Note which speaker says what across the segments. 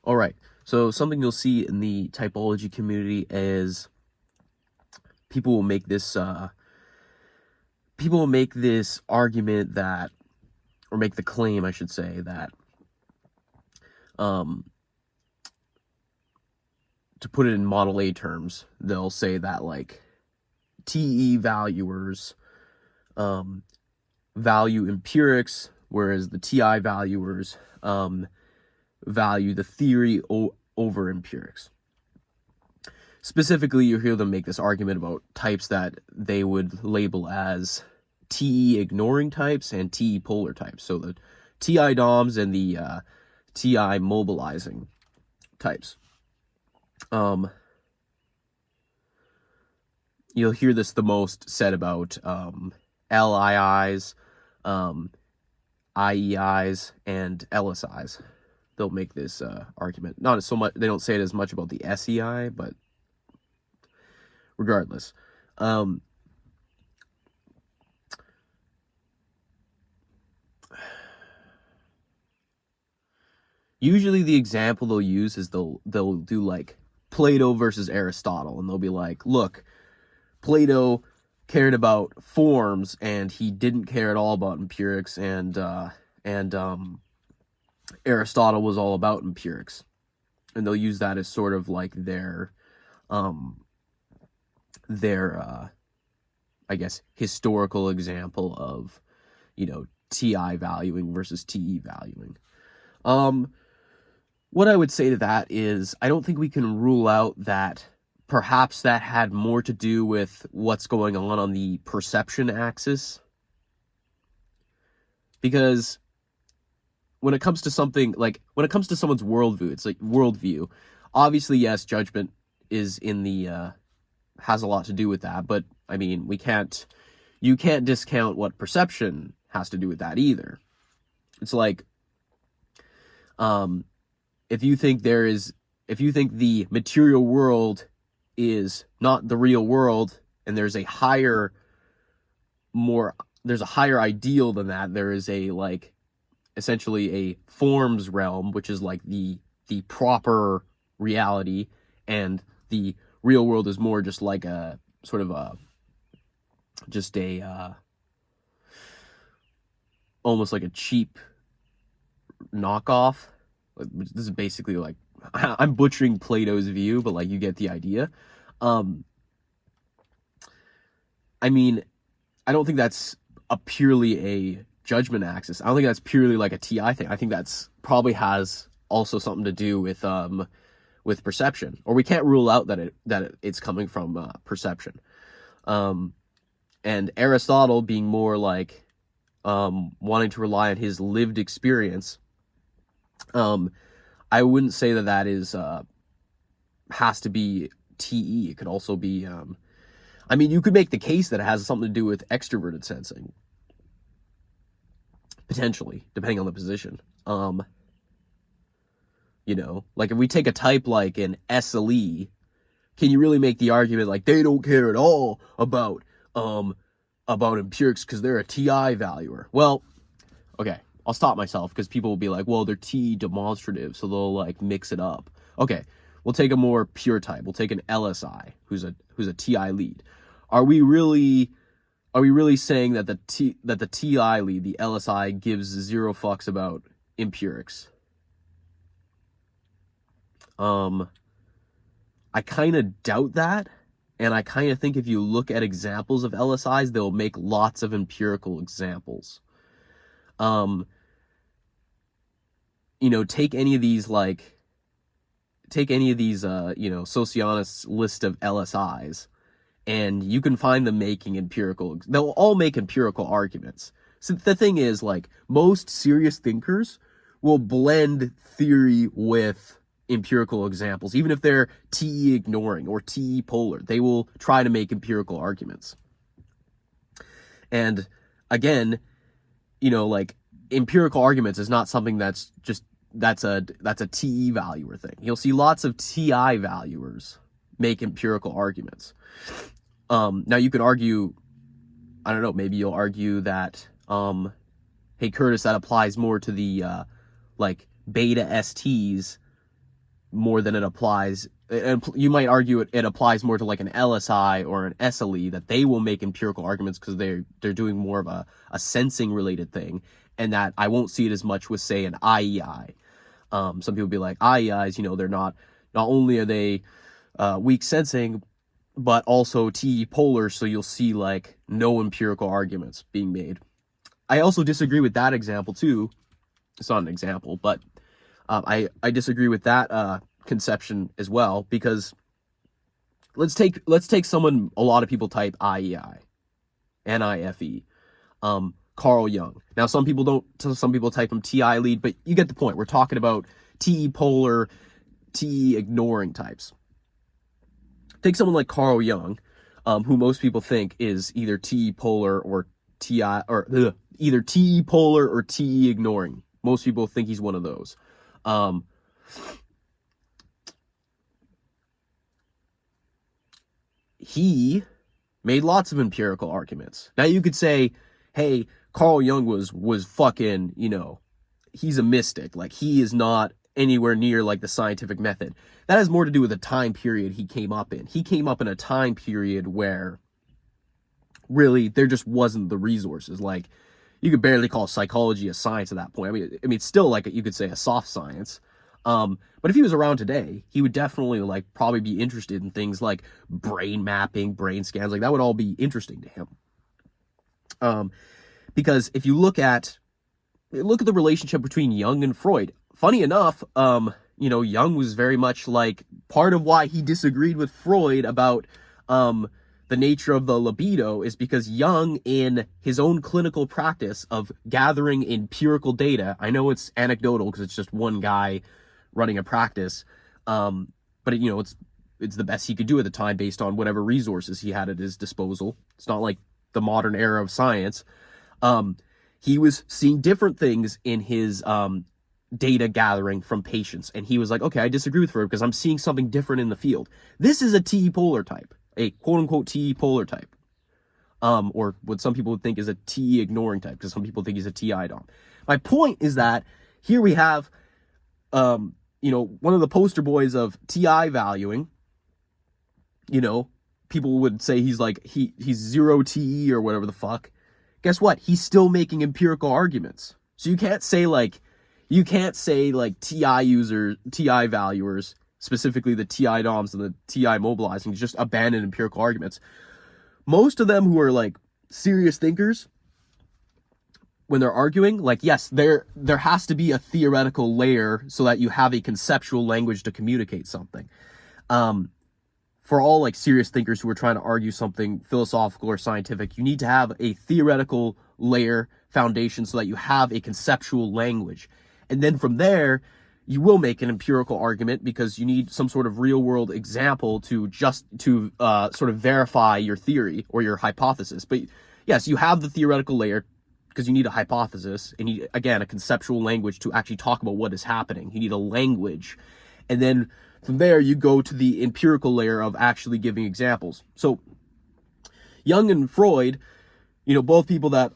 Speaker 1: All right. So something you'll see in the typology community is people will make this argument that, or make the claim, I should say, that um, to put it in Model A terms, they'll say that like TE valuers value empirics, whereas the TI valuers value the theory over empirics. Specifically, you hear them make this argument about types that they would label as TE ignoring types and TE polar types. So the TI DOMs and the TI mobilizing types. You'll hear this the most said about LIIs, IEIs, and LSIs. They'll make this argument. Not so much, they don't say it as much about the SEI, but regardless. Usually the example they'll use is they'll do like Plato versus Aristotle, and they'll be like, look, Plato cared about forms and he didn't care at all about empirics, and Aristotle was all about empirics. And they'll use that as sort of like their I guess historical example of, TI valuing versus TE valuing. What I would say to that is, I don't think we can rule out that perhaps that had more to do with what's going on the perception axis. Because when it comes to something, like, when it comes to someone's worldview, it's like worldview. Obviously, yes, judgment is in the, has a lot to do with that, but, I mean, you can't discount what perception has to do with that either. It's like, if you think the material world is not the real world, and there's a higher ideal than that, there is a, like, essentially a forms realm, which is like the proper reality, and the real world is more just like a sort of almost like a cheap knockoff. This is basically like, I'm butchering Plato's view, but like, you get the idea. I mean, I don't think that's purely a judgment axis. I don't think that's purely like a TI thing. I think that's probably has also something to do with perception, or we can't rule out that it's coming from perception. And Aristotle being more like wanting to rely on his lived experience, I wouldn't say that is has to be TE. It could also be, I mean, you could make the case that it has something to do with extroverted sensing, potentially, depending on the position. Like if we take a type like an SLE, can you really make the argument like they don't care at all about empirics because they're a TI valuer? Well, okay, I'll stop myself, because people will be like, well, they're T demonstrative, so they'll like mix it up. Okay, we'll take a more pure type. We'll take an LSI, who's a TI lead. Are we really saying that the TI lead, the LSI, gives zero fucks about empirics? I kind of doubt that, and I kind of think if you look at examples of LSIs, they'll make lots of empirical examples. Take any of these, Socionics list of LSIs, and you can find them making they'll all make empirical arguments. So the thing is, like, most serious thinkers will blend theory with empirical examples, even if they're TE ignoring or TE polar. They will try to make empirical arguments. And again, like, empirical arguments is not something that's a TE valuer thing. You'll see lots of TI valuers make empirical arguments. Now you can argue, I don't know, maybe you'll argue that, hey Curtis, that applies more to the like beta STs more than it applies. And you might argue it applies more to like an LSI or an SLE, that they will make empirical arguments because they're doing more of a sensing related thing, and that I won't see it as much with, say, an IEI. Some people be like, IEIs, they're not only are they weak sensing, but also TE polar, so you'll see like no empirical arguments being made. I also disagree with that example too. It's not an example, but I disagree with that conception as well, because let's take someone a lot of people type IEI, NIFE, Carl Jung. Now some people type him TI lead, but you get the point. We're talking about TE polar, TE ignoring types. Take someone like Carl Jung, who most people think is either TE polar or TI, or either TE polar or TE ignoring. Most people think he's one of those. He made lots of empirical arguments. Now you could say, hey, Carl Jung was fucking, he's a mystic. Like, he is not anywhere near like the scientific method. That has more to do with the time period he came up in. He came up in a time period where really there just wasn't the resources. Like, you could barely call psychology a science at that point. I mean, it's still like you could say a soft science. But if he was around today, he would definitely like probably be interested in things like brain mapping, brain scans. Like, that would all be interesting to him. Because if you look at the relationship between Jung and Freud, funny enough, Jung was very much like part of why he disagreed with Freud about the nature of the libido is because Jung, in his own clinical practice of gathering empirical data, I know it's anecdotal because it's just one guy running a practice, but it's the best he could do at the time based on whatever resources he had at his disposal. It's not like the modern era of science. He was seeing different things in his data gathering from patients, and he was like, okay, I disagree with Freud because I'm seeing something different in the field. This is a TE polar type, a quote-unquote TE polar type, or what some people would think is a TE ignoring type, because some people think he's a TI dom. My point is that here we have one of the poster boys of TI valuing. People would say he's zero TE or whatever the fuck. Guess what? He's still making empirical arguments. So you can't say TI users, TI valuers, specifically the TI DOMs and the TI mobilizing, just abandon empirical arguments. Most of them who are like serious thinkers, when they're arguing, like, yes, there has to be a theoretical layer so that you have a conceptual language to communicate something. For all like serious thinkers who are trying to argue something philosophical or scientific, you need to have a theoretical layer foundation so that you have a conceptual language. And then from there, you will make an empirical argument because you need some sort of real world example to sort of verify your theory or your hypothesis. But yes, you have the theoretical layer because you need a hypothesis and you need, again, a conceptual language to actually talk about what is happening. You need a language. And then from there, you go to the empirical layer of actually giving examples. So Jung and Freud, both people that,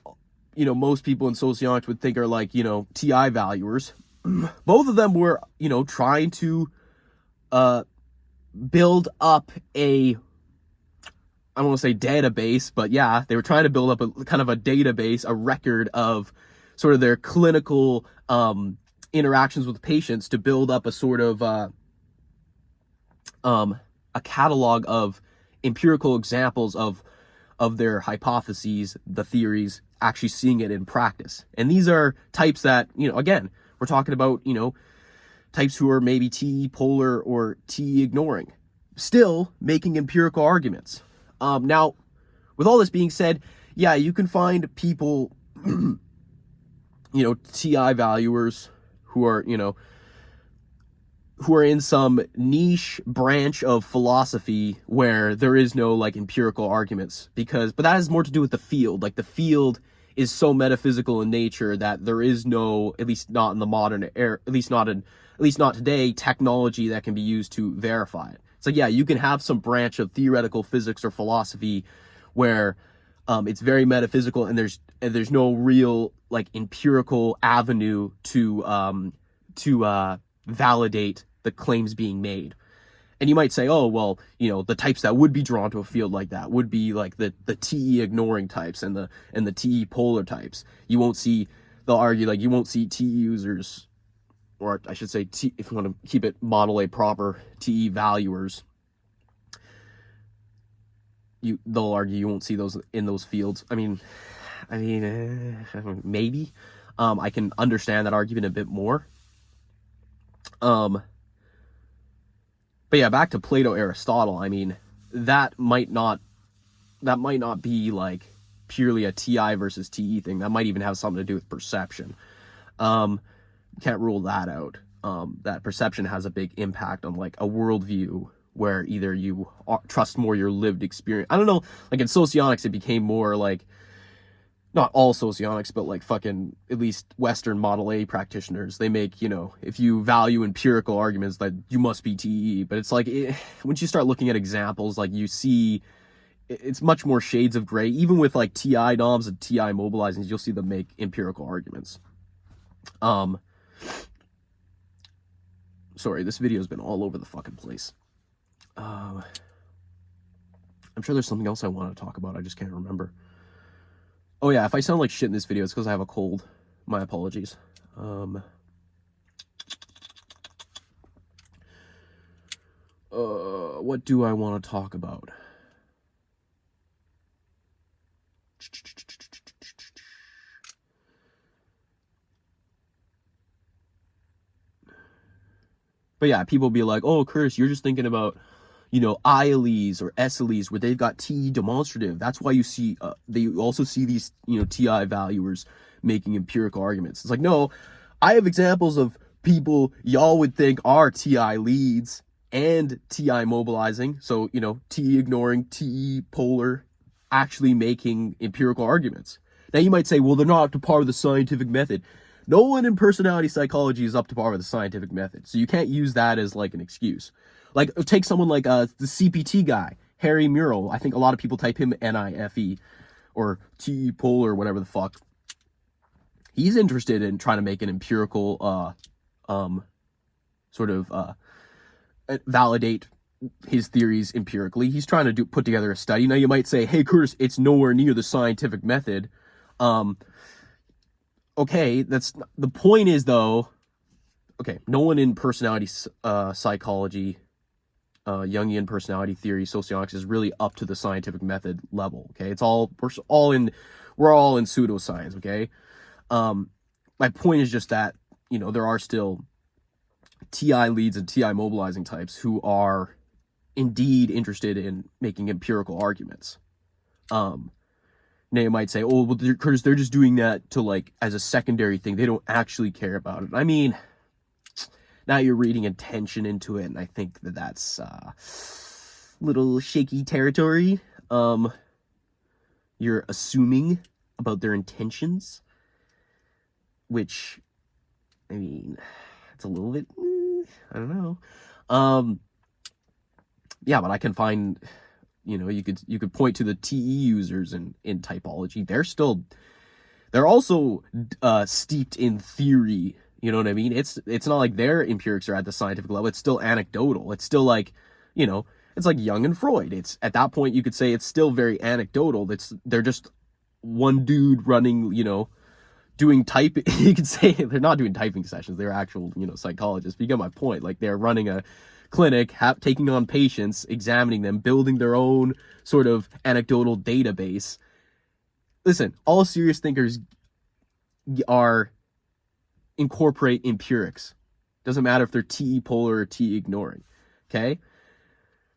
Speaker 1: most people in socionics would think are like, TI valuers. Both of them were, trying to build up I don't want to say database, but yeah, they were trying to build up a kind of a database, a record of sort of their clinical interactions with patients to build up a sort of a catalog of empirical examples of their hypotheses, the theories, actually seeing it in practice. And these are types that, again, we're talking about, types who are maybe TE polar or TE ignoring, still making empirical arguments. Now, with all this being said, yeah, you can find people, TI valuers who are, who are in some niche branch of philosophy where there is no like empirical arguments, but that has more to do with the field. Like, the field is so metaphysical in nature that there is no, at least not in the modern era, at least not today, technology that can be used to verify it. So yeah, you can have some branch of theoretical physics or philosophy where it's very metaphysical and there's no real like empirical avenue to validate the claims being made. And you might say, oh, well, you know, the types that would be drawn to a field like that would be like the TE ignoring types and the TE polar types. You won't see, they'll argue like you won't see TE users, or I should say, if you want to keep it Model A proper, TE valuers. They'll argue you won't see those in those fields. I mean, maybe. I can understand that argument a bit more. But yeah, back to Plato, Aristotle. I mean, that might not be like purely a TI versus TE thing. That might even have something to do with perception. Can't rule that out. That perception has a big impact on like a worldview where either you trust more your lived experience. I don't know, like in socionics, it became more like, not all socionics, but like fucking, at least Western Model A practitioners, they make, you know, if you value empirical arguments, that you must be TE. But it's like, once you start looking at examples, like you see, it's much more shades of gray. Even with like TI DOMs and TI mobilizings, you'll see them make empirical arguments. Sorry, this video's been all over the fucking place. I'm sure there's something else I want to talk about. I just can't remember. Oh yeah, if I sound like shit in this video, it's because I have a cold. My apologies. What do I want to talk about? But yeah, people be like, oh, Curtis, you're just thinking about, you know, ILEs or SLEs where they've got TE demonstrative. That's why you see, they also see these, you know, TI valuers making empirical arguments. It's like, no, I have examples of people y'all would think are TI leads and TI mobilizing. So, you know, TE ignoring, TE polar, actually making empirical arguments. Now you might say, well, they're not up to par with the scientific method. No one in personality psychology is up to par with the scientific method. So you can't use that as like an excuse. Like, take someone like the CPT guy, Harry Murrell. I think a lot of people type him NIFE or TE polar or whatever the fuck. He's interested in trying to make an empirical, validate his theories empirically. He's trying to put together a study. Now you might say, hey, Curtis, it's nowhere near the scientific method. Okay, the point is though, okay, no one in personality psychology, Jungian personality theory, socionics is really up to the scientific method level. Okay, we're all in pseudoscience. Okay, my point is just that, you know, there are still TI leads and TI mobilizing types who are indeed interested in making empirical arguments. Now you might say, oh, well, Curtis, they're just doing that to like as a secondary thing. They don't actually care about it. I mean, now you're reading intention into it, and I think that's little shaky territory. You're assuming about their intentions, which, I mean, it's a little bit, I don't know. Yeah, but I can find, you know, you could point to the TE users in typology. They're also steeped in theory. You know what I mean? It's not like their empirics are at the scientific level. It's still anecdotal. It's still like, you know, it's like Jung and Freud. It's at that point you could say it's still very anecdotal. They're just one dude running, you know, doing typing. You could say they're not doing typing sessions. They're actual, you know, psychologists. But you get my point. Like, they're running a clinic, taking on patients, examining them, building their own sort of anecdotal database. Listen, all serious thinkers incorporate empirics. Doesn't matter if they're TE polar or TE ignoring. Okay?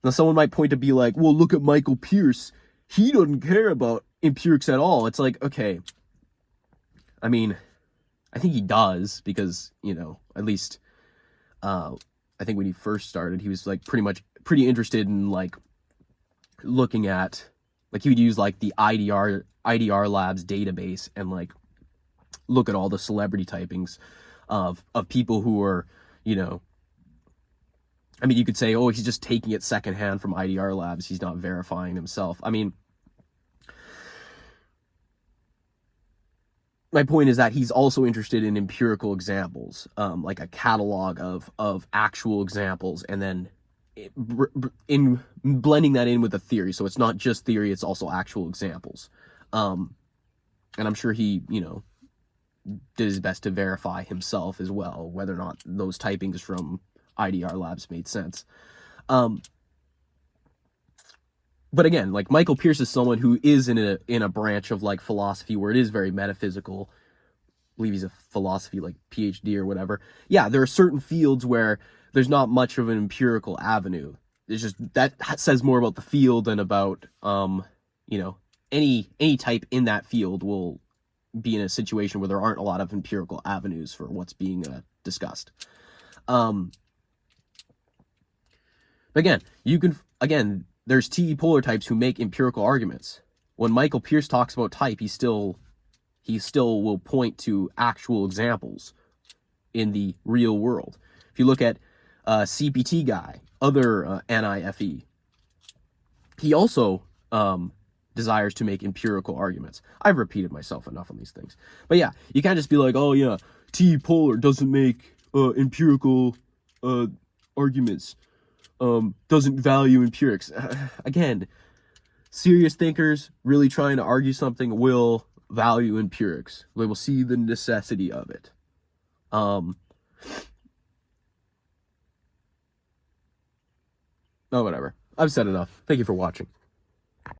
Speaker 1: Now someone might point to be like, well, look at Michael Pierce. He doesn't care about empirics at all. It's like, okay. I mean, I think he does, because, you know, at least I think when he first started, he was like pretty interested in like looking at, like, he would use like the IDR Labs database and like look at all the celebrity typings of people who are, you know, I mean, you could say, oh, he's just taking it secondhand from IDR Labs. He's not verifying himself. I mean, my point is that he's also interested in empirical examples, like a catalog of actual examples, and then in blending that in with a theory. So it's not just theory; it's also actual examples. And I'm sure he, did his best to verify himself as well whether or not those typings from IDR Labs made sense. But again, like Michael Pierce is someone who is in a branch of like philosophy where it is very metaphysical. I believe he's a philosophy like PhD or whatever. Yeah, there are certain fields where there's not much of an empirical avenue. It's just that says more about the field than about any type in that field will be in a situation where there aren't a lot of empirical avenues for what's being discussed. Again, there's TE polar types who make empirical arguments. When Michael Pierce talks about type, he still will point to actual examples in the real world. If you look at CPT guy, other NIFE, he also desires to make empirical arguments. I've repeated myself enough on these things. But yeah, you can't just be like, oh yeah, TE polar doesn't make empirical arguments. Doesn't value empirics. Again, serious thinkers really trying to argue something will value empirics. They will see the necessity of it. Oh, whatever. I've said enough. Thank you for watching.